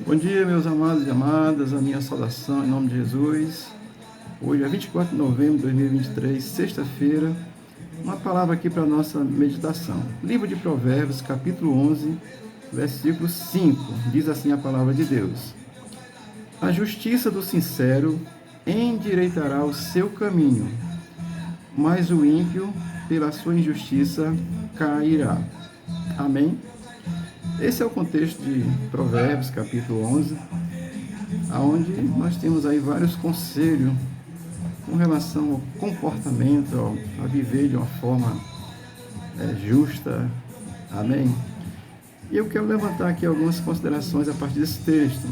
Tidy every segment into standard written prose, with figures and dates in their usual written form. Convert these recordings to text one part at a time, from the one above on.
Bom dia, meus amados e amadas, a minha saudação em nome de Jesus. Hoje é 24 de novembro de 2023, sexta-feira, uma palavra aqui para a nossa meditação. Livro de Provérbios, capítulo 11, versículo 5, diz assim a palavra de Deus: A justiça do sincero endireitará o seu caminho, mas o ímpio, pela sua injustiça, cairá. Amém? Esse é o contexto de Provérbios, capítulo 11, onde nós temos aí vários conselhos com relação ao comportamento, a viver de uma forma justa. Amém? E eu quero levantar aqui algumas considerações a partir desse texto.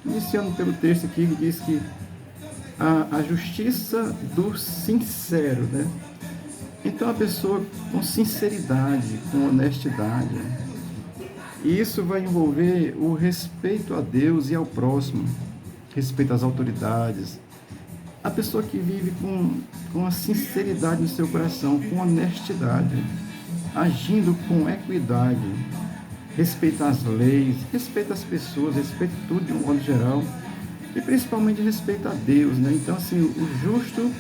Iniciando pelo texto aqui que diz que a justiça do sincero, né? Então a pessoa com sinceridade, com honestidade, e isso vai envolver o respeito a Deus e ao próximo, respeito às autoridades. A pessoa que vive com a sinceridade no seu coração, com honestidade, agindo com equidade, respeita as leis, respeita as pessoas, respeita tudo de um modo geral, e principalmente respeita a Deus, né? Então, assim, o justo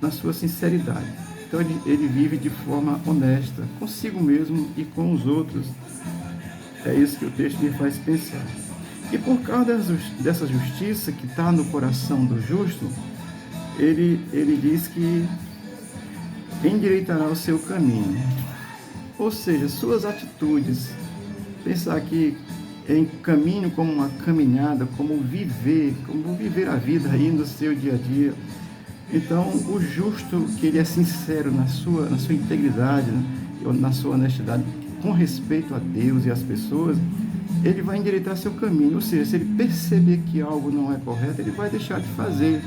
na sua sinceridade. Então ele vive de forma honesta, consigo mesmo e com os outros. É isso que o texto me faz pensar. E por causa dessa justiça que está no coração do justo, ele diz que endireitará o seu caminho. Ou seja, suas atitudes. Pensar que em caminho como uma caminhada, como viver a vida aí no seu dia a dia. Então, o justo, que ele é sincero na sua integridade, né, na sua honestidade, com respeito a Deus e às pessoas, ele vai endireitar seu caminho. Ou seja, se ele perceber que algo não é correto, ele vai deixar de fazer.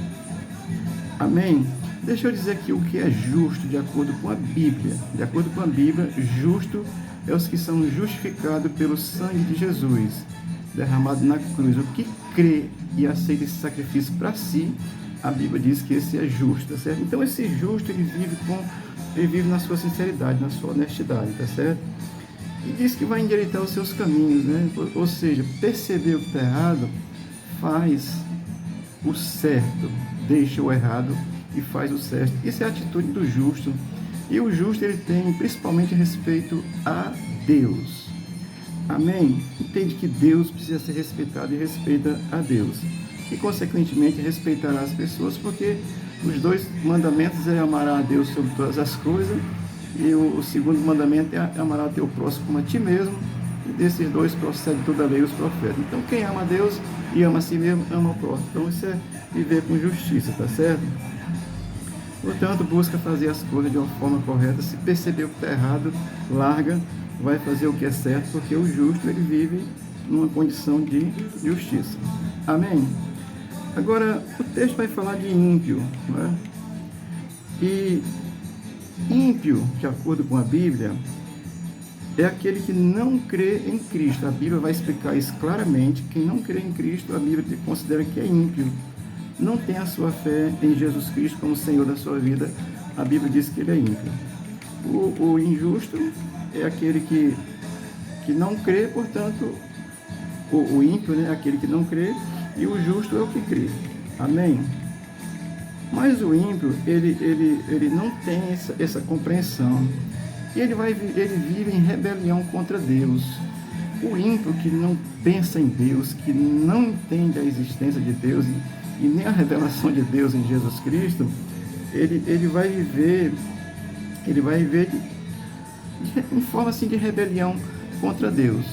Amém? Deixa eu dizer aqui o que é justo de acordo com a Bíblia. De acordo com a Bíblia, justo é os que são justificados pelo sangue de Jesus, derramado na cruz. O que crê e aceita esse sacrifício para si, a Bíblia diz que esse é justo, tá certo? Então esse justo, ele vive na sua sinceridade, na sua honestidade, tá certo? E diz que vai endireitar os seus caminhos, né? Ou seja, perceber o que está errado, faz o certo, deixa o errado e faz o certo. Isso é a atitude do justo. E o justo, ele tem principalmente respeito a Deus. Amém? Entende que Deus precisa ser respeitado e respeita a Deus. E, consequentemente, respeitará as pessoas, porque os dois mandamentos é amar a Deus sobre todas as coisas, e o segundo mandamento é amar o teu próximo como a ti mesmo, e desses dois procede toda a lei e os profetas. Então, quem ama a Deus e ama a si mesmo, ama o próximo. Então, isso é viver com justiça, tá certo? Portanto, busca fazer as coisas de uma forma correta. Se perceber o que está errado, larga, vai fazer o que é certo, porque o justo, ele vive numa condição de justiça. Amém? Agora, o texto vai falar de ímpio, não é? E ímpio, de acordo com a Bíblia, é aquele que não crê em Cristo. A Bíblia vai explicar isso claramente. Quem não crê em Cristo, a Bíblia considera que é ímpio. Não tem a sua fé em Jesus Cristo como Senhor da sua vida, a Bíblia diz que ele é ímpio. O injusto é aquele que não crê, portanto, o ímpio, né, é aquele que não crê, e o justo é o que crê. Amém? Mas o ímpio, ele não tem essa compreensão. E ele vive em rebelião contra Deus. O ímpio que não pensa em Deus, que não entende a existência de Deus e nem a revelação de Deus em Jesus Cristo, ele vai viver em forma assim de rebelião contra Deus.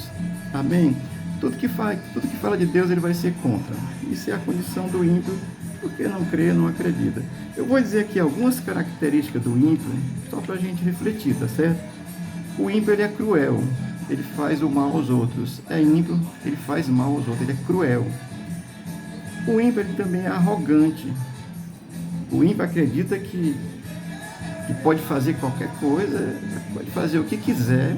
Amém? Tudo que fala de Deus, ele vai ser contra. Isso é a condição do ímpio, porque não crê, não acredita. Eu vou dizer aqui algumas características do ímpio, só para a gente refletir, tá certo? O ímpio, ele é cruel, ele faz o mal aos outros. É ímpio, ele faz mal aos outros, ele é cruel. O ímpio, ele também é arrogante. O ímpio acredita que pode fazer qualquer coisa, pode fazer o que quiser,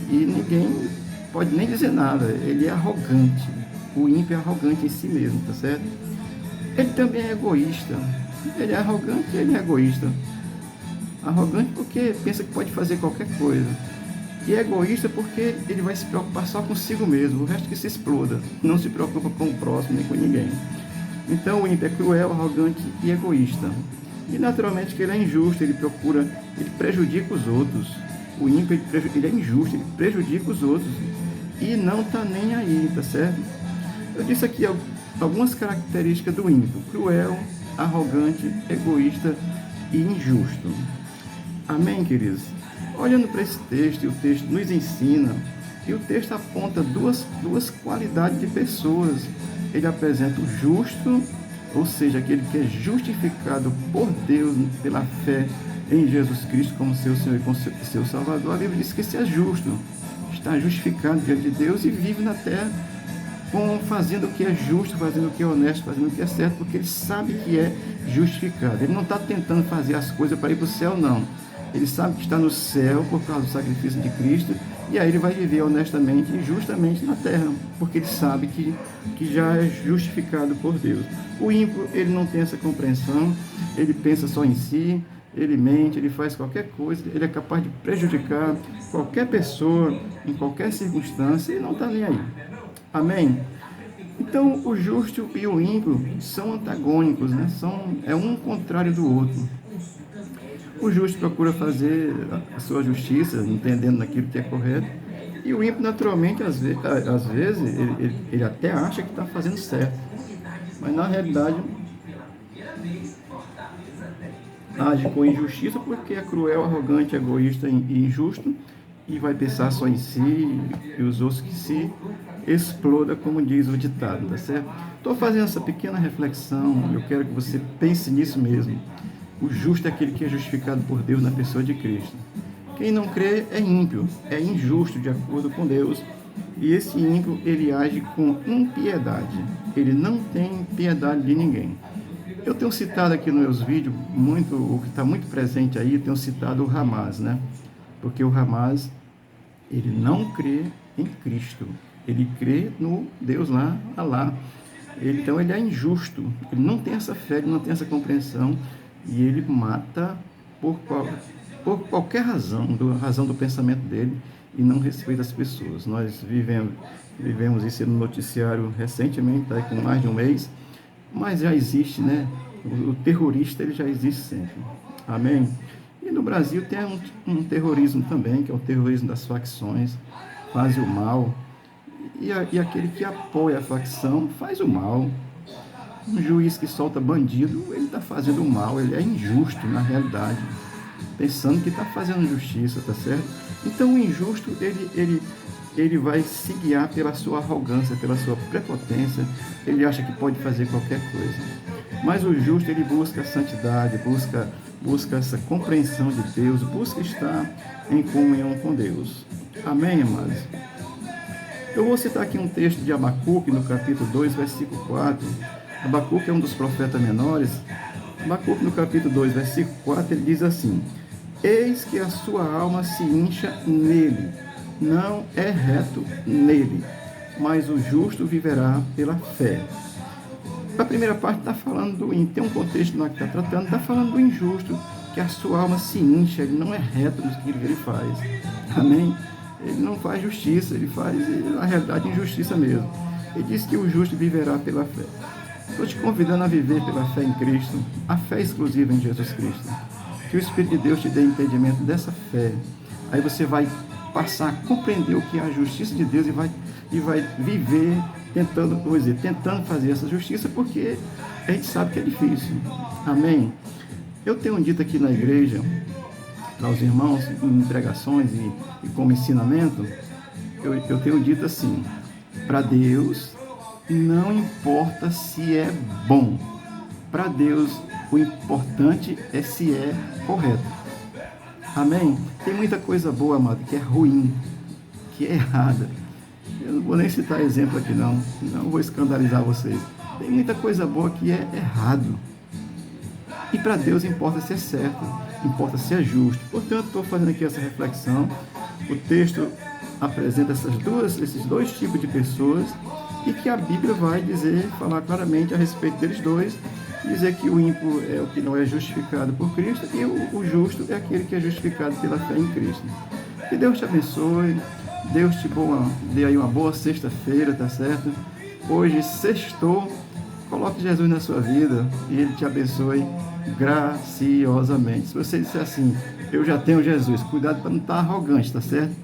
e ninguém pode nem dizer nada. Ele é arrogante. O ímpio é arrogante em si mesmo, tá certo? Ele também é egoísta. Ele é arrogante e ele é egoísta. Arrogante porque pensa que pode fazer qualquer coisa. E é egoísta porque ele vai se preocupar só consigo mesmo, o resto que se exploda. Não se preocupa com o próximo nem com ninguém. Então o ímpio é cruel, arrogante e egoísta. E naturalmente que ele é injusto, ele prejudica os outros. O ímpio ele é injusto, ele prejudica os outros. E não está nem aí, tá certo? Eu disse aqui algumas características do ímpio: cruel, arrogante, egoísta e injusto. Amém, queridos? Olhando para esse texto, e o texto nos ensina, e o texto aponta duas qualidades de pessoas. Ele apresenta o justo, ou seja, aquele que é justificado por Deus pela fé em Jesus Cristo como seu Senhor e como seu Salvador. A Bíblia diz que esse é justo, está justificado diante de Deus e vive na terra fazendo o que é justo, fazendo o que é honesto, fazendo o que é certo, porque ele sabe que é justificado. Ele não está tentando fazer as coisas para ir para o céu, não. Ele sabe que está no céu por causa do sacrifício de Cristo, e aí ele vai viver honestamente e justamente na terra, porque ele sabe que já é justificado por Deus. O ímpio, ele não tem essa compreensão, ele pensa só em si, ele mente, ele faz qualquer coisa, ele é capaz de prejudicar qualquer pessoa, em qualquer circunstância, e não está nem aí. Amém? Então, o justo e o ímpio são antagônicos, né? É um contrário do outro. O justo procura fazer a sua justiça, entendendo naquilo que é correto, e o ímpio, naturalmente, às vezes, ele até acha que está fazendo certo, mas na realidade age com injustiça porque é cruel, arrogante, egoísta e injusto, e vai pensar só em si e os outros que se exploda, como diz o ditado, tá certo? Estou fazendo essa pequena reflexão, eu quero que você pense nisso mesmo. O justo é aquele que é justificado por Deus na pessoa de Cristo. Quem não crê é ímpio, é injusto de acordo com Deus, e esse ímpio, ele age com impiedade, ele não tem piedade de ninguém. Eu tenho citado aqui nos meus vídeos, o que está muito presente aí, eu tenho citado o Hamas, né? Porque o Hamas, ele não crê em Cristo, ele crê no Deus lá, Alá. Então ele é injusto, ele não tem essa fé, ele não tem essa compreensão, e ele mata por qualquer razão do pensamento dele, e não respeita as pessoas. Nós vivemos isso no noticiário recentemente, tá, com mais de um mês, mas já existe, né? O terrorista, ele já existe sempre. Amém? E no Brasil tem um terrorismo também, que é o terrorismo das facções, faz o mal, e aquele que apoia a facção faz o mal. Um juiz que solta bandido, ele está fazendo o mal, ele é injusto na realidade, pensando que está fazendo justiça, tá certo? Então o injusto, ele vai se guiar pela sua arrogância, pela sua prepotência, ele acha que pode fazer qualquer coisa. Mas o justo, ele busca a santidade, busca essa compreensão de Deus, busca estar em comunhão com Deus. Amém, amados? Eu vou citar aqui um texto de Abacuque, no capítulo 2, versículo 4. Abacuque é um dos profetas menores. Abacuque, no capítulo 2, versículo 4, ele diz assim: eis que a sua alma se incha nele, não é reto nele, mas o justo viverá pela fé. A primeira parte está falando do ímpio, tem um contexto lá que está tratando, está falando do injusto, que a sua alma se incha, ele não é reto naquilo que ele faz. Amém? Ele não faz justiça, ele faz, na realidade, injustiça mesmo. Ele diz que o justo viverá pela fé. Estou te convidando a viver pela fé em Cristo, a fé exclusiva em Jesus Cristo. Que o Espírito de Deus te dê entendimento dessa fé. Aí você vai passar a compreender o que é a justiça de Deus e vai viver tentando fazer essa justiça, porque a gente sabe que é difícil. Amém? Eu tenho dito aqui na igreja, para os irmãos, em pregações e como ensinamento, eu tenho dito assim: para Deus não importa se é bom, para Deus o importante é se é correto. Amém? Tem muita coisa boa, amado, que é ruim, que é errada. Eu não vou nem citar exemplo aqui, não vou escandalizar vocês. Tem muita coisa boa que é errado. E para Deus importa se é certo, importa se é justo. Portanto, estou fazendo aqui essa reflexão. O texto apresenta esses dois tipos de pessoas, e que a Bíblia vai falar claramente a respeito deles dois, dizer que o ímpio é o que não é justificado por Cristo, e o justo é aquele que é justificado pela fé em Cristo. Que Deus te abençoe, Deus te dê aí uma boa sexta-feira, tá certo? Hoje, sextou, coloque Jesus na sua vida e Ele te abençoe graciosamente. Se você disser assim, eu já tenho Jesus, cuidado para não estar arrogante, tá certo?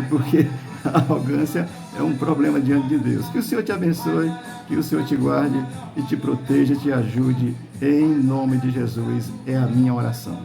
Porque a arrogância é um problema diante de Deus. Que o Senhor te abençoe, que o Senhor te guarde e te proteja, te ajude, em nome de Jesus, é a minha oração.